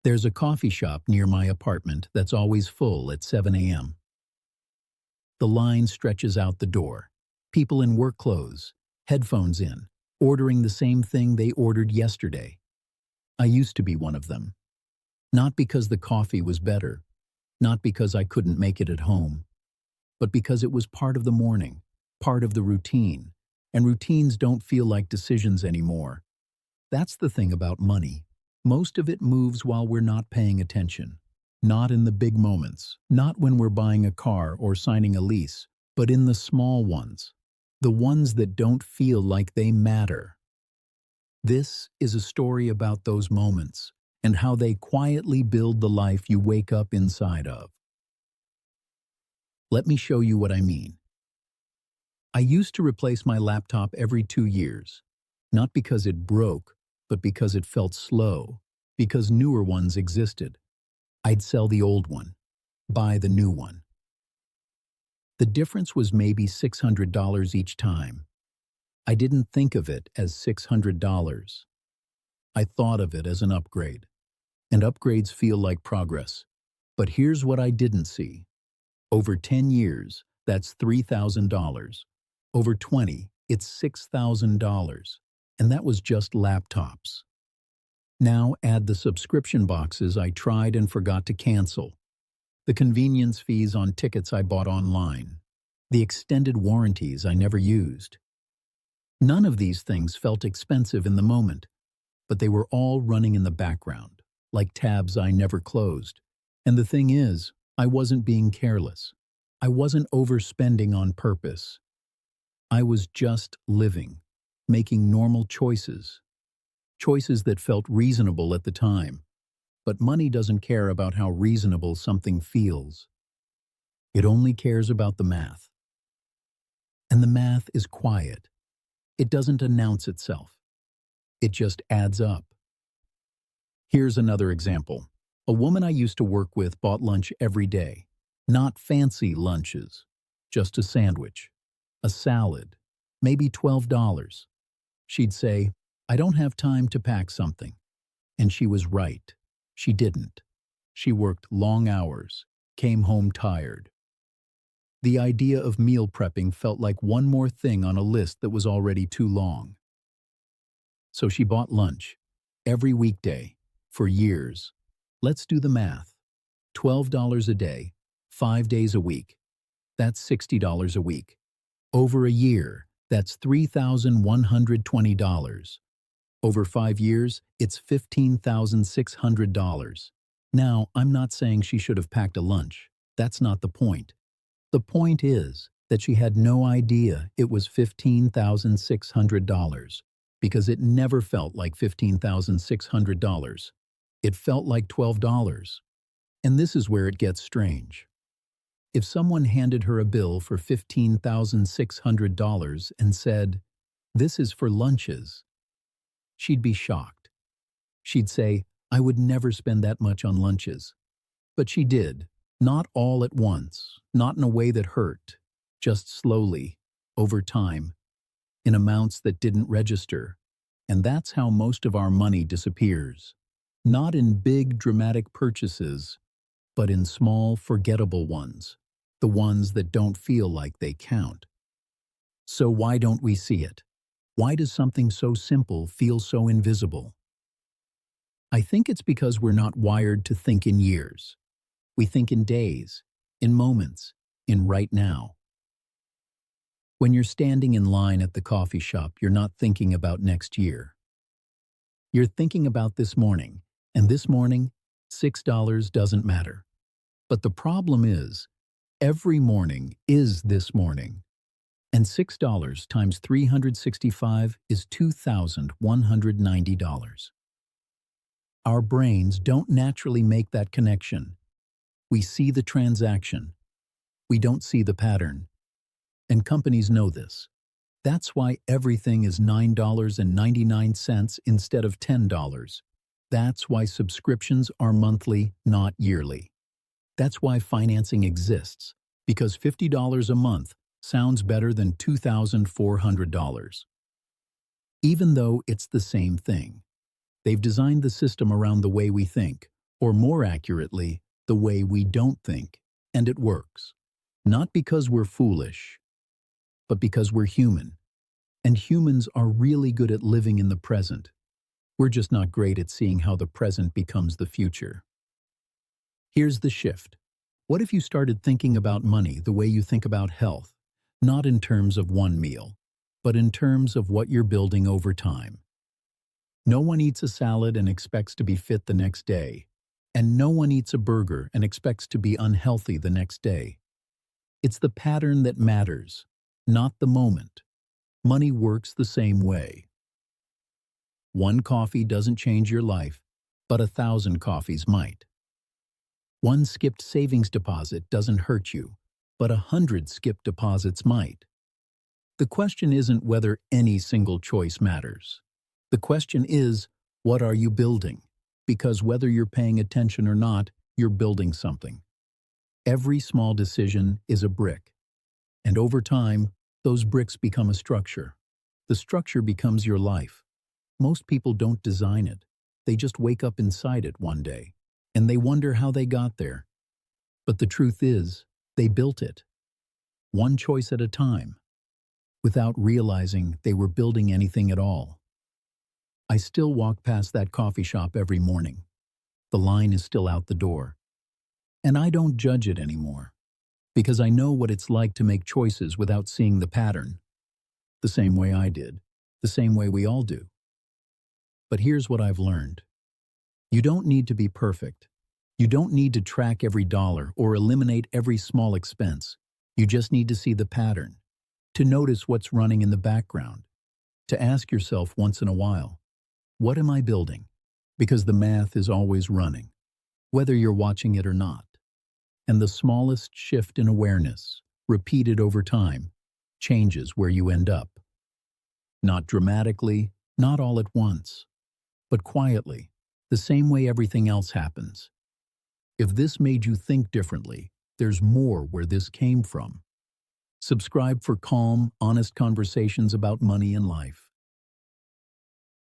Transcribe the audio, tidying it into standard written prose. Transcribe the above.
There's a coffee shop near my apartment that's always full at 7 a.m. The line stretches out the door. People in work clothes, headphones in, ordering the same thing they ordered yesterday. I used to be one of them. Not because the coffee was better, not because I couldn't make it at home, but because it was part of the morning, part of the routine, and routines don't feel like decisions anymore. That's the thing about money. Most of it moves while we're not paying attention. Not in the big moments, not when we're buying a car or signing a lease, but in the small ones, the ones that don't feel like they matter. This is a story about those moments and how they quietly build the life you wake up inside of. Let me show you what I mean. I used to replace my laptop every 2 years, not because it broke, but because it felt slow, because newer ones existed. I'd sell the old one, buy the new one. The difference was maybe $600 each time. I didn't think of it as $600. I thought of it as an upgrade. And upgrades feel like progress. But here's what I didn't see. Over 10 years, that's $3,000. Over 20, it's $6,000. And that was just laptops. Now add the subscription boxes I tried and forgot to cancel, the convenience fees on tickets I bought online, the extended warranties I never used. None of these things felt expensive in the moment, but they were all running in the background, like tabs I never closed. And the thing is, I wasn't being careless. I wasn't overspending on purpose. I was just living, making normal choices. Choices that felt reasonable at the time. But money doesn't care about how reasonable something feels. It only cares about the math. And the math is quiet. It doesn't announce itself. It just adds up. Here's another example. A woman I used to work with bought lunch every day. Not fancy lunches, just a sandwich, a salad, maybe $12. She'd say, "I don't have time to pack something." And she was right. She didn't. She worked long hours, came home tired. The idea of meal prepping felt like one more thing on a list that was already too long. So she bought lunch, every weekday, for years. Let's do the math. $12 a day, 5 days a week. That's $60 a week. Over a year, that's $3,120. Over 5 years, it's $15,600. Now, I'm not saying she should have packed a lunch. That's not the point. The point is that she had no idea it was $15,600 because it never felt like $15,600. It felt like $12. And this is where it gets strange. If someone handed her a bill for $15,600 and said, "This is for lunches," she'd be shocked. She'd say, "I would never spend that much on lunches." But she did, not all at once, not in a way that hurt, just slowly, over time, in amounts that didn't register. And that's how most of our money disappears. Not in big, dramatic purchases, but in small, forgettable ones, the ones that don't feel like they count. So why don't we see it? Why does something so simple feel so invisible? I think it's because we're not wired to think in years. We think in days, in moments, in right now. When you're standing in line at the coffee shop, you're not thinking about next year. You're thinking about this morning, and this morning, $6 doesn't matter. But the problem is, every morning is this morning. And $6 times 365 is $2,190. Our brains don't naturally make that connection. We see the transaction. We don't see the pattern. And companies know this. That's why everything is $9.99 instead of $10. That's why subscriptions are monthly, not yearly. That's why financing exists, because $50 a month sounds better than $2,400. Even though it's the same thing. They've designed the system around the way we think, Or more accurately, the way we don't think, and it works. Not because we're foolish, but because we're human. And humans are really good at living in the present. We're just not great at seeing how the present becomes the future. Here's the shift. What if you started thinking about money the way you think about health? Not in terms of one meal, but in terms of what you're building over time. No one eats a salad and expects to be fit the next day. And no one eats a burger and expects to be unhealthy the next day. It's the pattern that matters, not the moment. Money works the same way. One coffee doesn't change your life, but 1,000 coffees might. One skipped savings deposit doesn't hurt you, but 100 skipped deposits might. The question isn't whether any single choice matters. The question is, what are you building? Because whether you're paying attention or not, you're building something. Every small decision is a brick. And over time, those bricks become a structure. The structure becomes your life. Most people don't design it. They just wake up inside it one day, and they wonder how they got there. But the truth is, they built it. One choice at a time, without realizing they were building anything at all. I still walk past that coffee shop every morning. The line is still out the door. And I don't judge it anymore, because I know what it's like to make choices without seeing the pattern. The same way I did, the same way we all do. But here's what I've learned. You don't need to be perfect. You don't need to track every dollar or eliminate every small expense. You just need to see the pattern, to notice what's running in the background, to ask yourself once in a while, what am I building? Because the math is always running, whether you're watching it or not. And the smallest shift in awareness, repeated over time, changes where you end up. Not dramatically, not all at once, but quietly, the same way everything else happens. If this made you think differently, there's more where this came from. Subscribe for calm, honest conversations about money and life.